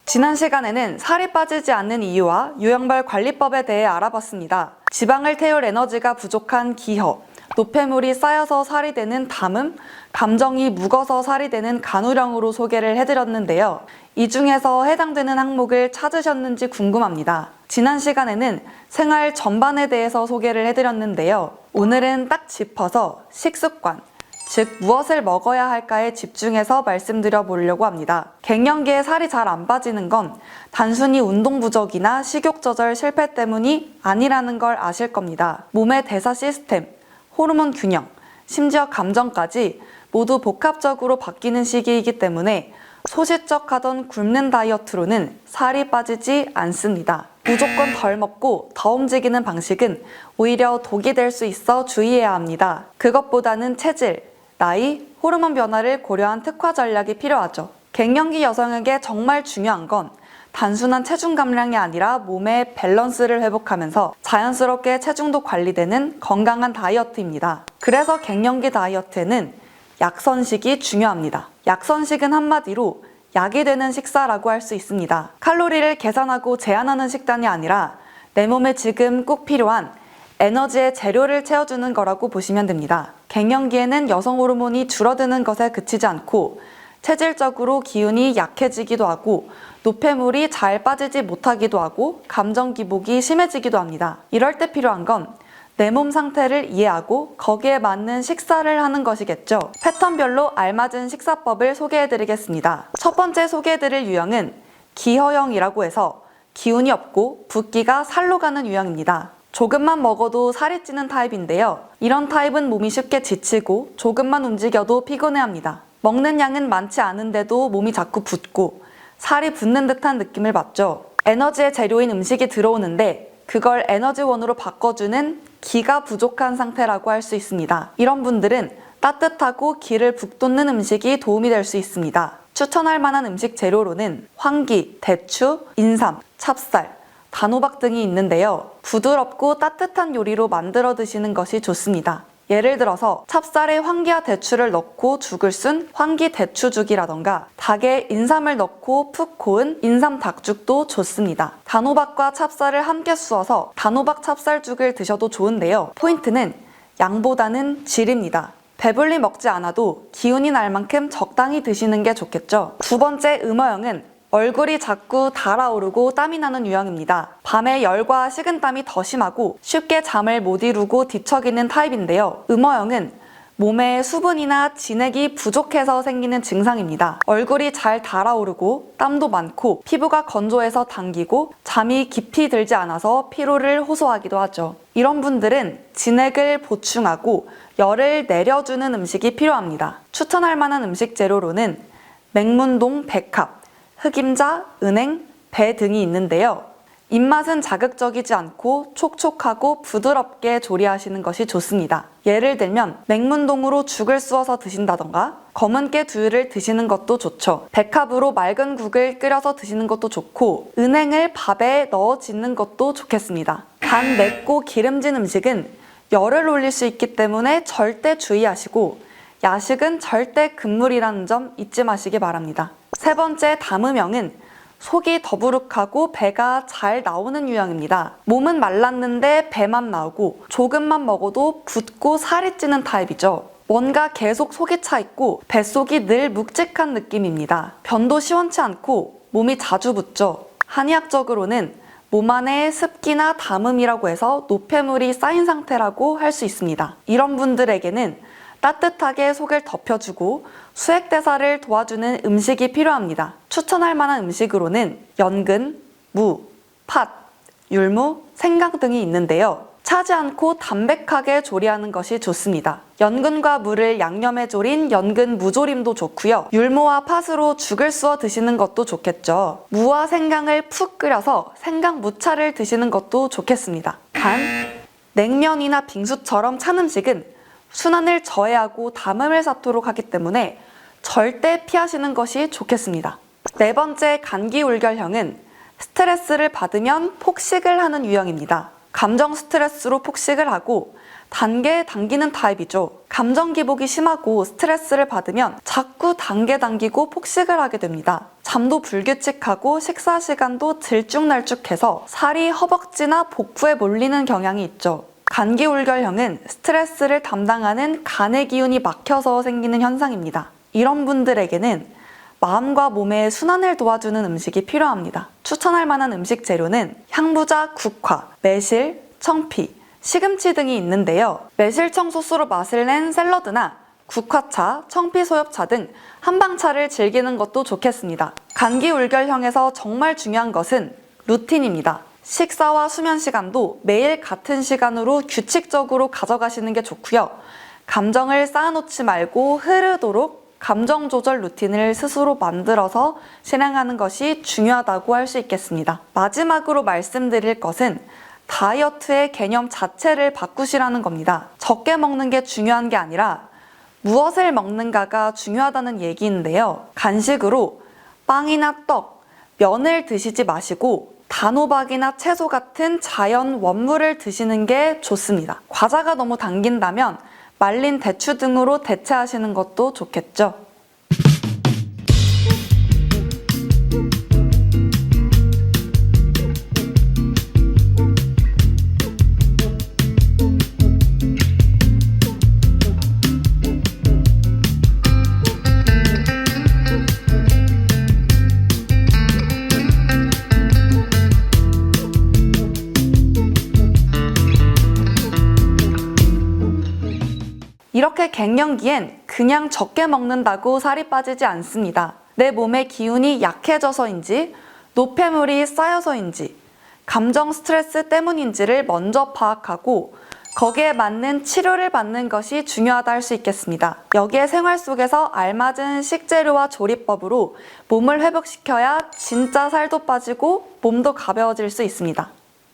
지난 시간에는 살이 빠지지 않는 이유와 유형별 관리법에 대해 알아봤습니다. 지방을 태울 에너지가 부족한 기허, 노폐물이 쌓여서 살이 되는 담음, 감정이 묵어서 살이 되는 간우령으로 소개를 해드렸는데요. 이 중에서 해당되는 항목을 찾으셨는지 궁금합니다. 지난 시간에는 생활 전반에 대해서 소개를 해드렸는데요. 오늘은 딱 짚어서 식습관, 즉 무엇을 먹어야 할까에 집중해서 말씀드려 보려고 합니다. 갱년기에 살이 잘 안 빠지는 건 단순히 운동 부족이나 식욕 조절 실패 때문이 아니라는 걸 아실 겁니다. 몸의 대사 시스템, 호르몬 균형, 심지어 감정까지 모두 복합적으로 바뀌는 시기이기 때문에 소시적 하던 굶는 다이어트로는 살이 빠지지 않습니다. 무조건 덜 먹고 더 움직이는 방식은 오히려 독이 될 수 있어 주의해야 합니다. 그것보다는 체질, 나이, 호르몬 변화를 고려한 특화 전략이 필요하죠. 갱년기 여성에게 정말 중요한 건 단순한 체중 감량이 아니라 몸의 밸런스를 회복하면서 자연스럽게 체중도 관리되는 건강한 다이어트입니다. 그래서 갱년기 다이어트에는 약선식이 중요합니다. 약선식은 한마디로 약이 되는 식사라고 할 수 있습니다. 칼로리를 계산하고 제한하는 식단이 아니라 내 몸에 지금 꼭 필요한 에너지의 재료를 채워주는 거라고 보시면 됩니다. 갱년기에는 여성 호르몬이 줄어드는 것에 그치지 않고 체질적으로 기운이 약해지기도 하고 노폐물이 잘 빠지지 못하기도 하고 감정 기복이 심해지기도 합니다. 이럴 때 필요한 건 내 몸 상태를 이해하고 거기에 맞는 식사를 하는 것이겠죠. 패턴별로 알맞은 식사법을 소개해드리겠습니다. 첫 번째 소개해드릴 유형은 기허형이라고 해서 기운이 없고 붓기가 살로 가는 유형입니다. 조금만 먹어도 살이 찌는 타입인데요. 이런 타입은 몸이 쉽게 지치고 조금만 움직여도 피곤해합니다. 먹는 양은 많지 않은데도 몸이 자꾸 붓고 살이 붙는 듯한 느낌을 받죠. 에너지의 재료인 음식이 들어오는데 그걸 에너지원으로 바꿔주는 기가 부족한 상태라고 할 수 있습니다. 이런 분들은 따뜻하고 기를 북돋는 음식이 도움이 될 수 있습니다. 추천할 만한 음식 재료로는 황기, 대추, 인삼, 찹쌀, 단호박 등이 있는데요. 부드럽고 따뜻한 요리로 만들어 드시는 것이 좋습니다. 예를 들어서 찹쌀에 황기와 대추를 넣고 죽을 쓴 황기 대추죽이라던가 닭에 인삼을 넣고 푹 고은 인삼 닭죽도 좋습니다. 단호박과 찹쌀을 함께 쑤어서 단호박 찹쌀죽을 드셔도 좋은데요. 포인트는 양보다는 질입니다. 배불리 먹지 않아도 기운이 날 만큼 적당히 드시는 게 좋겠죠. 두 번째 음어형은 얼굴이 자꾸 달아오르고 땀이 나는 유형입니다. 밤에 열과 식은땀이 더 심하고 쉽게 잠을 못 이루고 뒤척이는 타입인데요. 음어형은 몸에 수분이나 진액이 부족해서 생기는 증상입니다. 얼굴이 잘 달아오르고 땀도 많고 피부가 건조해서 당기고 잠이 깊이 들지 않아서 피로를 호소하기도 하죠. 이런 분들은 진액을 보충하고 열을 내려주는 음식이 필요합니다. 추천할 만한 음식 재료로는 맹문동 백합, 흑임자, 은행, 배 등이 있는데요. 입맛은 자극적이지 않고 촉촉하고 부드럽게 조리하시는 것이 좋습니다. 예를 들면 맹문동으로 죽을 쑤어서 드신다던가 검은 깨 두유를 드시는 것도 좋죠. 백합으로 맑은 국을 끓여서 드시는 것도 좋고 은행을 밥에 넣어 짓는 것도 좋겠습니다. 단 맵고 기름진 음식은 열을 올릴 수 있기 때문에 절대 주의하시고 야식은 절대 금물이라는 점 잊지 마시기 바랍니다. 세 번째 담음형은 속이 더부룩하고 배가 잘 나오는 유형입니다. 몸은 말랐는데 배만 나오고 조금만 먹어도 붓고 살이 찌는 타입이죠. 뭔가 계속 속이 차 있고 뱃속이 늘 묵직한 느낌입니다. 변도 시원치 않고 몸이 자주 붓죠. 한의학적으로는 몸 안에 습기나 담음이라고 해서 노폐물이 쌓인 상태라고 할 수 있습니다. 이런 분들에게는 따뜻하게 속을 덮여주고 수액대사를 도와주는 음식이 필요합니다. 추천할 만한 음식으로는 연근, 무, 팥, 율무, 생강 등이 있는데요. 차지 않고 담백하게 조리하는 것이 좋습니다. 연근과 무를 양념에 졸인 연근 무조림도 좋고요. 율무와 팥으로 죽을 쑤어 드시는 것도 좋겠죠. 무와 생강을 푹 끓여서 생강 무차를 드시는 것도 좋겠습니다. 단, 냉면이나 빙수처럼 찬 음식은 순환을 저해하고 담음을 쌓도록 하기 때문에 절대 피하시는 것이 좋겠습니다. 네 번째 감기울결형은 스트레스를 받으면 폭식을 하는 유형입니다. 감정 스트레스로 폭식을 하고 단계에 당기는 타입이죠. 감정 기복이 심하고 스트레스를 받으면 자꾸 당기고 폭식을 하게 됩니다. 잠도 불규칙하고 식사 시간도 들쭉날쭉해서 살이 허벅지나 복부에 몰리는 경향이 있죠. 간기울결형은 스트레스를 담당하는 간의 기운이 막혀서 생기는 현상입니다. 이런 분들에게는 마음과 몸의 순환을 도와주는 음식이 필요합니다. 추천할 만한 음식 재료는 향부자, 국화, 매실, 청피, 시금치 등이 있는데요. 매실청 소스로 맛을 낸 샐러드나 국화차, 청피소엽차 등 한방차를 즐기는 것도 좋겠습니다. 간기울결형에서 정말 중요한 것은 루틴입니다. 식사와 수면 시간도 매일 같은 시간으로 규칙적으로 가져가시는 게 좋고요. 감정을 쌓아놓지 말고 흐르도록 감정 조절 루틴을 스스로 만들어서 실행하는 것이 중요하다고 할 수 있겠습니다. 마지막으로 말씀드릴 것은 다이어트의 개념 자체를 바꾸시라는 겁니다. 적게 먹는 게 중요한 게 아니라 무엇을 먹는가가 중요하다는 얘기인데요. 간식으로 빵이나 떡, 면을 드시지 마시고 단호박이나 채소 같은 자연 원물을 드시는 게 좋습니다. 과자가 너무 당긴다면 말린 대추 등으로 대체하시는 것도 좋겠죠. 이렇게 갱년기엔 그냥 적게 먹는다고 살이 빠지지 않습니다. 내 몸의 기운이 약해져서인지, 노폐물이 쌓여서인지, 감정 스트레스 때문인지를 먼저 파악하고 거기에 맞는 치료를 받는 것이 중요하다 할 수 있겠습니다. 여기에 생활 속에서 알맞은 식재료와 조리법으로 몸을 회복시켜야 진짜 살도 빠지고 몸도 가벼워질 수 있습니다.